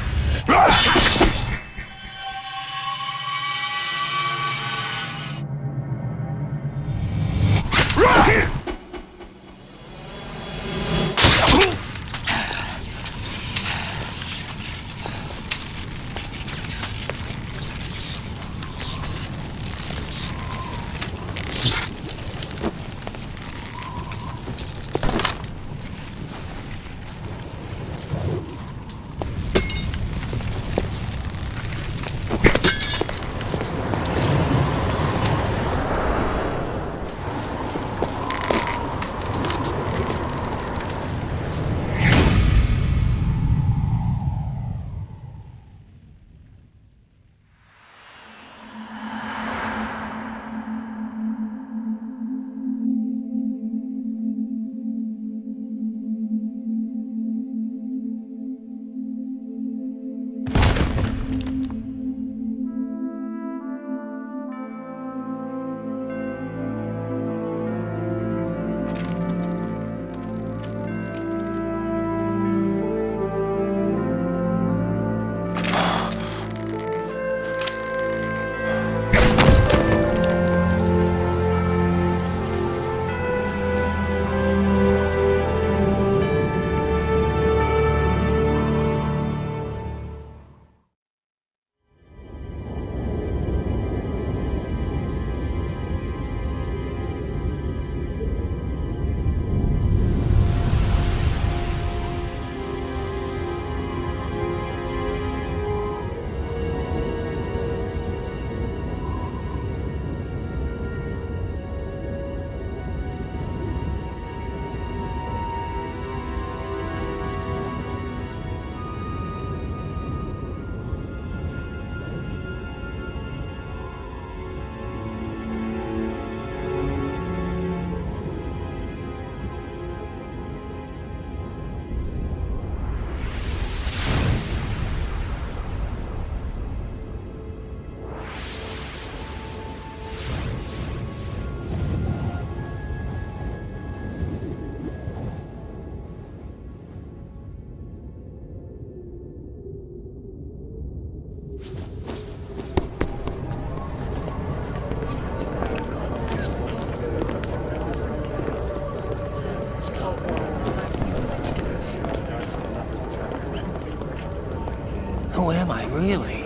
Who am I, really?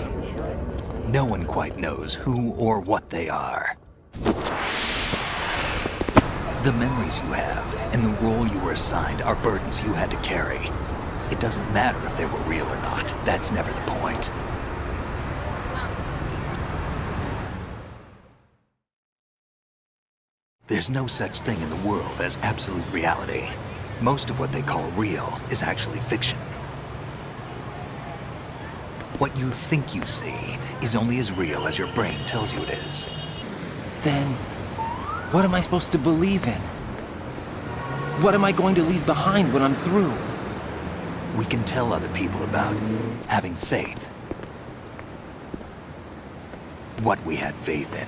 No one quite knows who or what they are. The memories you have and the role you were assigned are burdens you had to carry. It doesn't matter if they were real or not. That's never the point. There's no such thing in the world as absolute reality. Most of what they call real is actually fiction. What you think you see is only as real as your brain tells you it is. Then, what am I supposed to believe in? What am I going to leave behind when I'm through? We can tell other people about having faith. What we had faith in.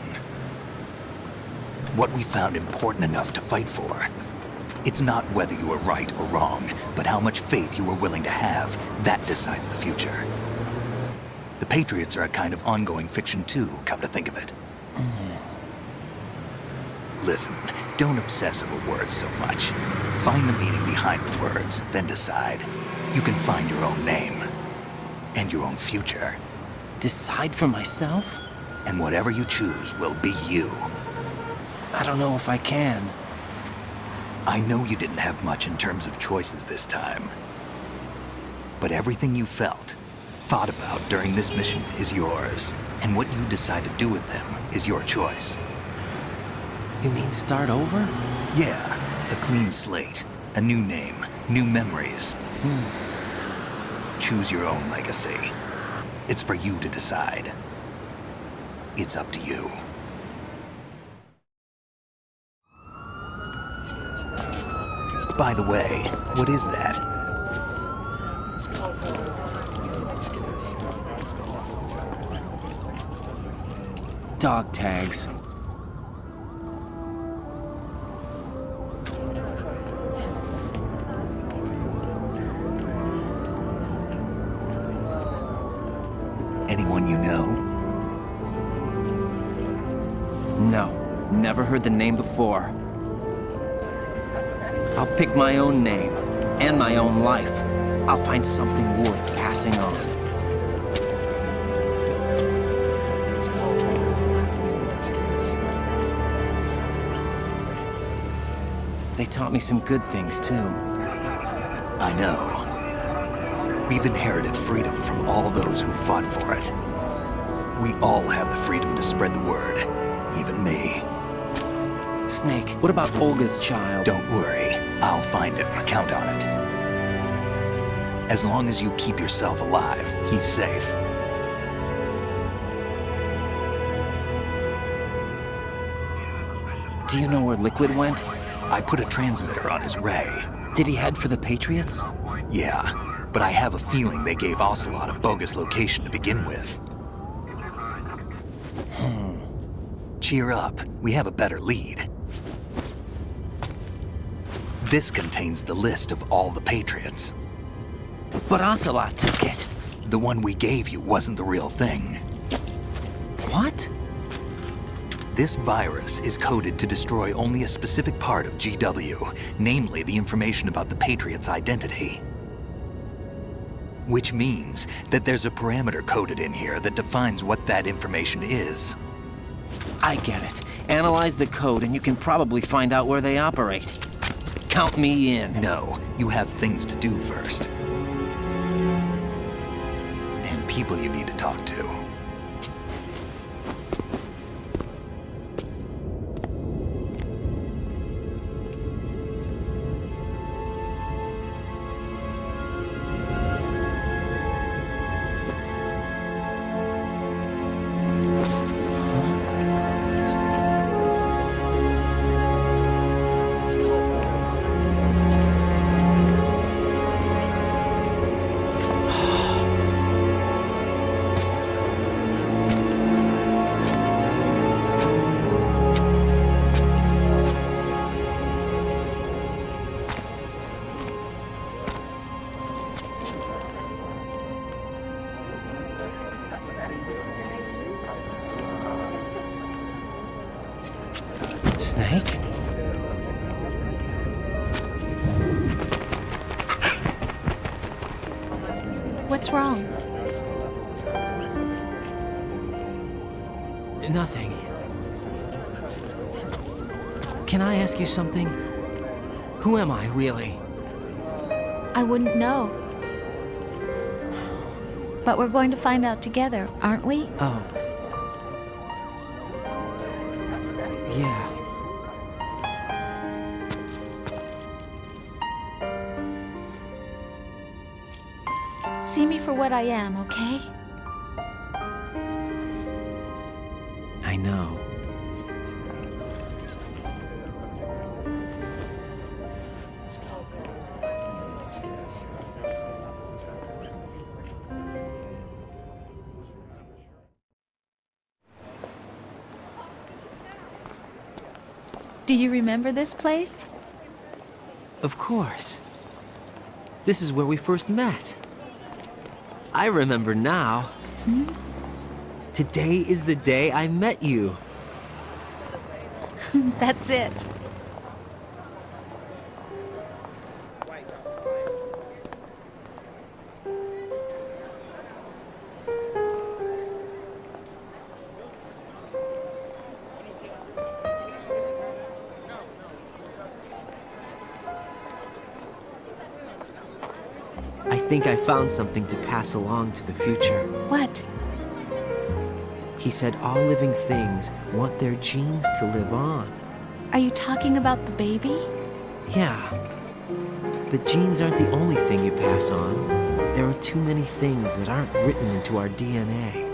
What we found important enough to fight for. It's not whether you were right or wrong, but how much faith you were willing to have. That decides the future. The Patriots are a kind of ongoing fiction too, come to think of it. Listen, don't obsess over words so much. Find the meaning behind the words, then decide. You can find your own name. And your own future. Decide for myself? And whatever you choose will be you. I don't know if I can. I know you didn't have much in terms of choices this time. But everything you felt, thought about during this mission is yours. And what you decide to do with them is your choice. You mean start over? Yeah, a clean slate, a new name, new memories. Choose your own legacy. It's for you to decide. It's up to you. By the way, what is that? Dog tags. Anyone you know? No, never heard the name before. I'll pick my own name, and my own life. I'll find something worth passing on. They taught me some good things, too. I know. We've inherited freedom from all those who fought for it. We all have the freedom to spread the word, even me. Snake, what about Olga's child? Don't worry, I'll find him. Count on it. As long as you keep yourself alive, he's safe. Do you know where Liquid went? I put a transmitter on his ray. Did he head for the Patriots? Yeah, but I have a feeling they gave Ocelot a bogus location to begin with. Cheer up, we have a better lead. This contains the list of all the Patriots. But Ocelot took it. The one we gave you wasn't the real thing. What? This virus is coded to destroy only a specific part of GW, namely the information about the Patriots' identity. Which means that there's a parameter coded in here that defines what that information is. I get it. Analyze the code and you can probably find out where they operate. Count me in. No, you have things to do first. And people you need to talk to. Snake? What's wrong? Nothing. Can I ask you something? Who am I, really? I wouldn't know. But we're going to find out together, aren't we? Oh. Yeah. See me for what I am, okay? I know. Do you remember this place? Of course. This is where we first met. I remember now. Hmm? Today is the day I met you. That's it. I think I found something to pass along to the future. What? He said all living things want their genes to live on. Are you talking about the baby? Yeah. The genes aren't the only thing you pass on. There are too many things that aren't written into our DNA.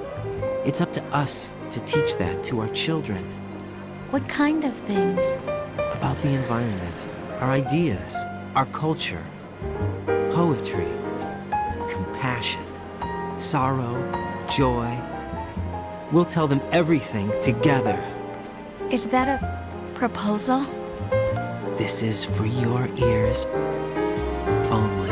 It's up to us to teach that to our children. What kind of things? About the environment, our ideas, our culture, poetry, compassion, sorrow, joy. We'll tell them everything together. Is that a proposal? This is for your ears only.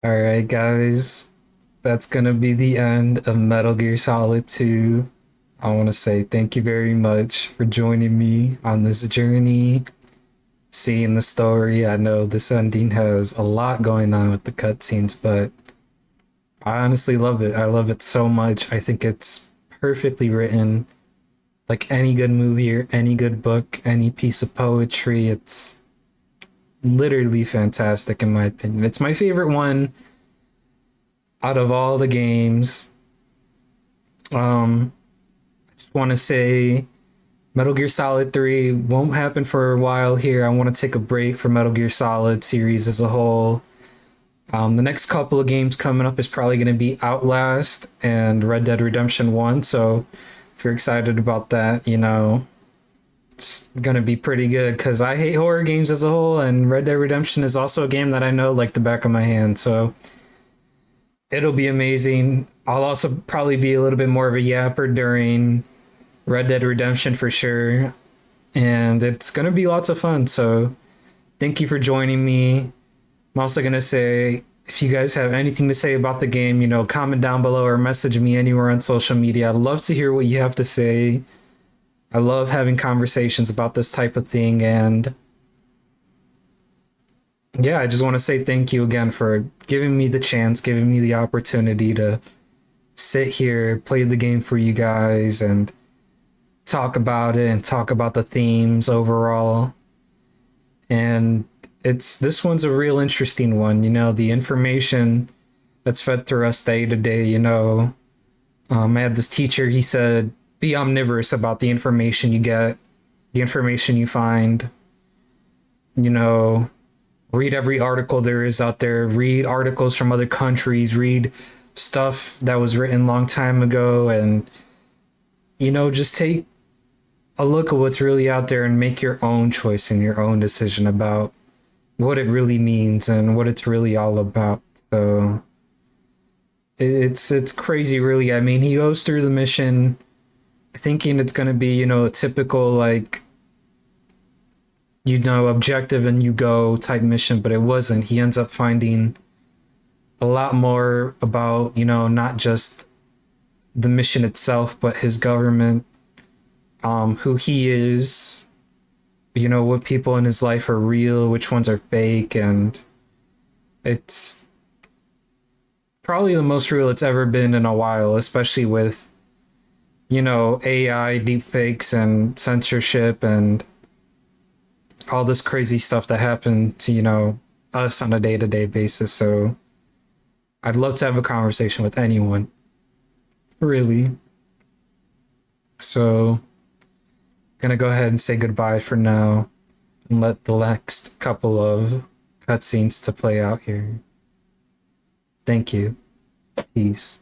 Alright, guys. That's gonna be the end of Metal Gear Solid 2. I want to say thank you very much for joining me on this journey, seeing the story. I know this ending has a lot going on with the cutscenes, but I honestly love it. I love it so much. I think it's perfectly written. Like any good movie or any good book, any piece of poetry, it's literally fantastic in my opinion. It's my favorite one out of all the games. I just want to say Metal Gear Solid 3 won't happen for a while here. I want to take a break from Metal Gear Solid series as a whole. The next couple of games coming up is probably going to be Outlast and Red Dead Redemption 1. So if you're excited about that, you know, it's gonna be pretty good because I hate horror games as a whole, and Red Dead Redemption is also a game that I know like the back of my hand, so it'll be amazing. I'll also probably be a little bit more of a yapper during Red Dead Redemption for sure, and it's gonna be lots of fun. So thank you for joining me. I'm also gonna say, if you guys have anything to say about the game, you know, comment down below or message me anywhere on social media. I'd love to hear what you have to say. I love having conversations about this type of thing, and yeah, I just want to say thank you again for giving me the chance, giving me the opportunity to sit here, play the game for you guys, and talk about it and talk about the themes overall. And this one's a real interesting one, you know, the information that's fed through us day to day, you know. I had this teacher, he said, be omnivorous about the information you get, the information you find. You know, read every article there is out there, read articles from other countries, read stuff that was written a long time ago, and, you know, just take a look at what's really out there and make your own choice and your own decision about what it really means and what it's really all about. So It's crazy, really. I mean, he goes through the mission thinking it's gonna be, you know, a typical like, you know, objective and you go type mission, but it wasn't. He ends up finding a lot more about, you know, not just the mission itself, but his government, who he is, you know, what people in his life are real, which ones are fake, and it's probably the most real it's ever been in a while, especially with, you know, AI, deepfakes, and censorship, and all this crazy stuff that happened to, you know, us on a day-to-day basis. So I'd love to have a conversation with anyone, really. So gonna go ahead and say goodbye for now and let the next couple of cutscenes to play out here. Thank you. Peace.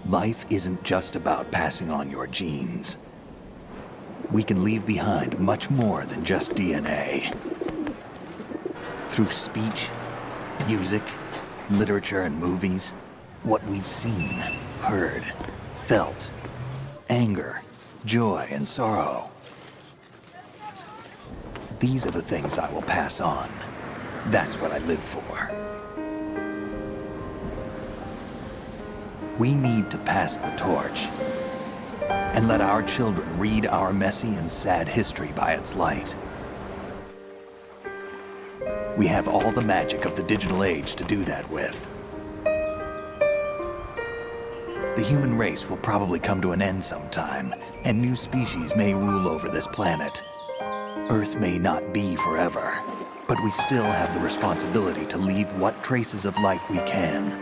Life isn't just about passing on your genes. We can leave behind much more than just DNA. Through speech, music, literature, and movies, what we've seen, heard, felt, anger, joy, and sorrow. These are the things I will pass on. That's what I live for. We need to pass the torch and let our children read our messy and sad history by its light. We have all the magic of the digital age to do that with. The human race will probably come to an end sometime, and new species may rule over this planet. Earth may not be forever, but we still have the responsibility to leave what traces of life we can.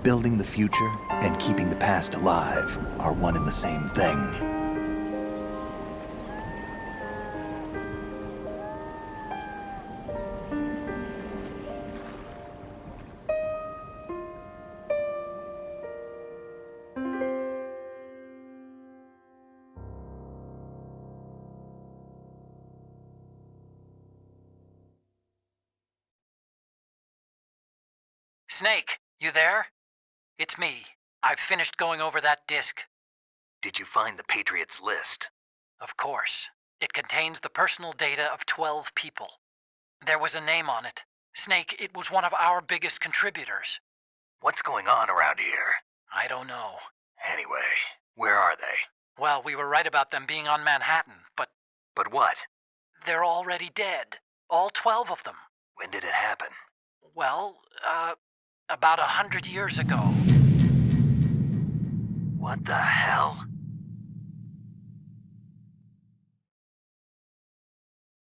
Building the future and keeping the past alive are one and the same thing. Snake, you there? It's me. I've finished going over that disk. Did you find the Patriots list? Of course. It contains the personal data of 12 people. There was a name on it. Snake, it was one of our biggest contributors. What's going on around here? I don't know. Anyway, where are they? Well, we were right about them being on Manhattan, but... But what? They're already dead. All 12 of them. When did it happen? Well, about 100 years ago. What the hell?